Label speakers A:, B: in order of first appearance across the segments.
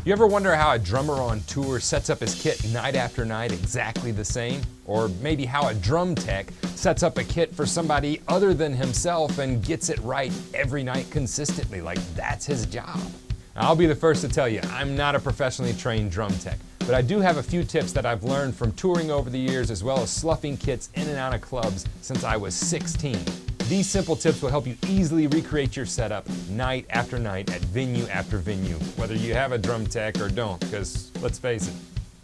A: You ever wonder how a drummer on tour sets up his kit night after night exactly the same? Or maybe how a drum tech sets up a kit for somebody other than himself and gets it right every night consistently, like that's his job? I'll be the first to tell you, I'm not a professionally trained drum tech, but I do have a few tips that I've learned from touring over the years as well as sloughing kits in and out of clubs since I was 16. These simple tips will help you easily recreate your setup night after night at venue after venue, whether you have a drum tech or don't, because let's face it,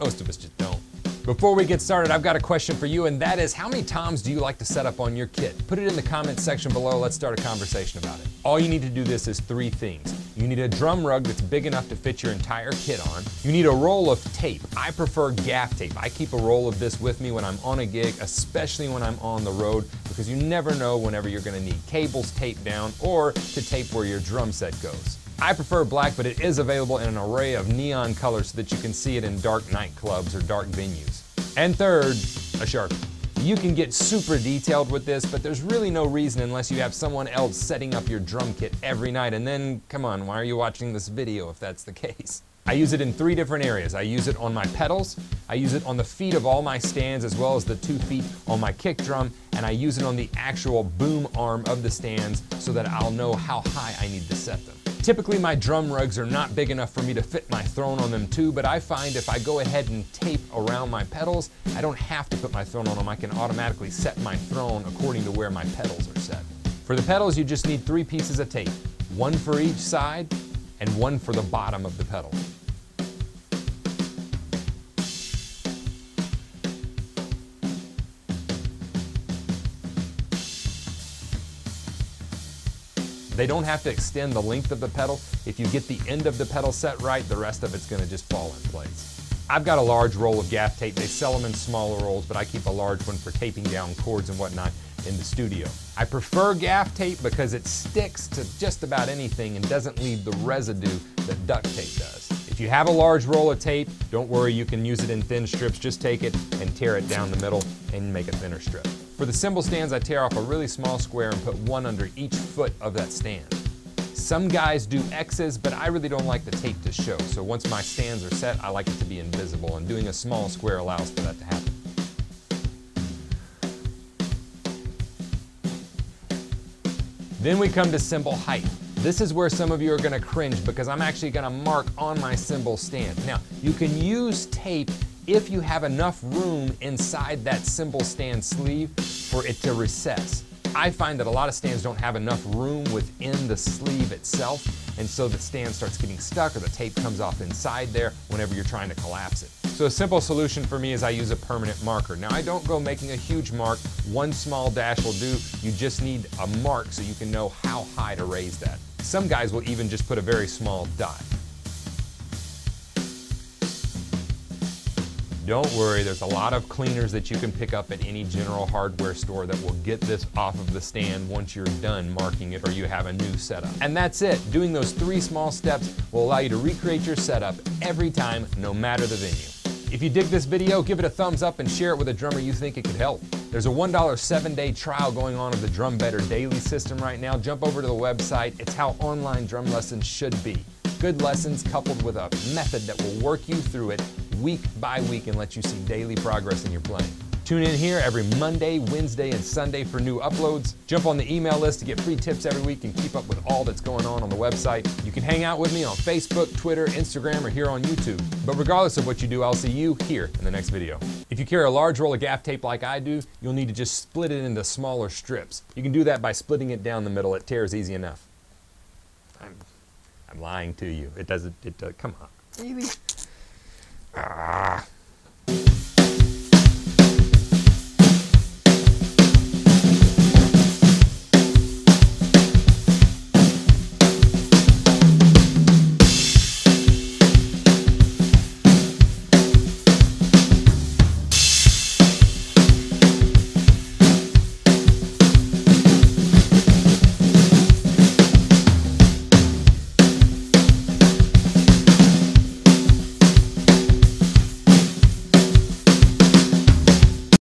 A: most of us just don't. Before we get started, I've got a question for you, and that is, how many toms do you like to set up on your kit? Put it in the comments section below. Let's start a conversation about it. All you need to do this is 3 things. You need a drum rug that's big enough to fit your entire kit on. You need a roll of tape. I prefer gaff tape. I keep a roll of this with me when I'm on a gig, especially when I'm on the road, because you never know whenever you're gonna need cables taped down or to tape where your drum set goes. I prefer black, but it is available in an array of neon colors so that you can see it in dark nightclubs or dark venues. And third, a Sharpie. You can get super detailed with this, but there's really no reason unless you have someone else setting up your drum kit every night. And then, come on, why are you watching this video if that's the case? I use it in 3 different areas. I use it on my pedals, I use it on the feet of all my stands, as well as the 2 feet on my kick drum, and I use it on the actual boom arm of the stands so that I'll know how high I need to set them. Typically, my drum rugs are not big enough for me to fit my throne on them too, but I find if I go ahead and tape around my pedals, I don't have to put my throne on them. I can automatically set my throne according to where my pedals are set. For the pedals, you just need 3 pieces of tape, 1 for each side and 1 for the bottom of the pedal. They don't have to extend the length of the pedal. If you get the end of the pedal set right, the rest of it's gonna just fall in place. I've got a large roll of gaff tape. They sell them in smaller rolls, but I keep a large one for taping down cords and whatnot in the studio. I prefer gaff tape because it sticks to just about anything and doesn't leave the residue that duct tape does. If you have a large roll of tape, don't worry, you can use it in thin strips. Just take it and tear it down the middle and make a thinner strip. For the cymbal stands, I tear off a really small square and put 1 under each foot of that stand. Some guys do X's, but I really don't like the tape to show. So once my stands are set, I like it to be invisible, and doing a small square allows for that to happen. Then we come to cymbal height. This is where some of you are gonna cringe because I'm actually gonna mark on my cymbal stand. Now, you can use tape if you have enough room inside that cymbal stand sleeve for it to recess. I find that a lot of stands don't have enough room within the sleeve itself, and so the stand starts getting stuck or the tape comes off inside there whenever you're trying to collapse it. So a simple solution for me is I use a permanent marker. Now, I don't go making a huge mark. 1 small dash will do. You just need a mark so you can know how high to raise that. Some guys will even just put a very small dot. Don't worry, there's a lot of cleaners that you can pick up at any general hardware store that will get this off of the stand once you're done marking it or you have a new setup. And that's it. Doing those 3 small steps will allow you to recreate your setup every time, no matter the venue. If you dig this video, give it a thumbs up and share it with a drummer you think it could help. There's a $1 7-day trial going on of the Drum Better Daily system right now. Jump over to the website. It's how online drum lessons should be. Good lessons coupled with a method that will work you through it week by week and let you see daily progress in your playing. Tune in here every Monday, Wednesday, and Sunday for new uploads. Jump on the email list to get free tips every week and keep up with all that's going on the website. You can hang out with me on Facebook, Twitter, Instagram, or here on YouTube. But regardless of what you do, I'll see you here in the next video. If you carry a large roll of gaff tape like I do, you'll need to just split it into smaller strips. You can do that by splitting it down the middle. It tears easy enough. I'm lying to you. It doesn't, come on. Really?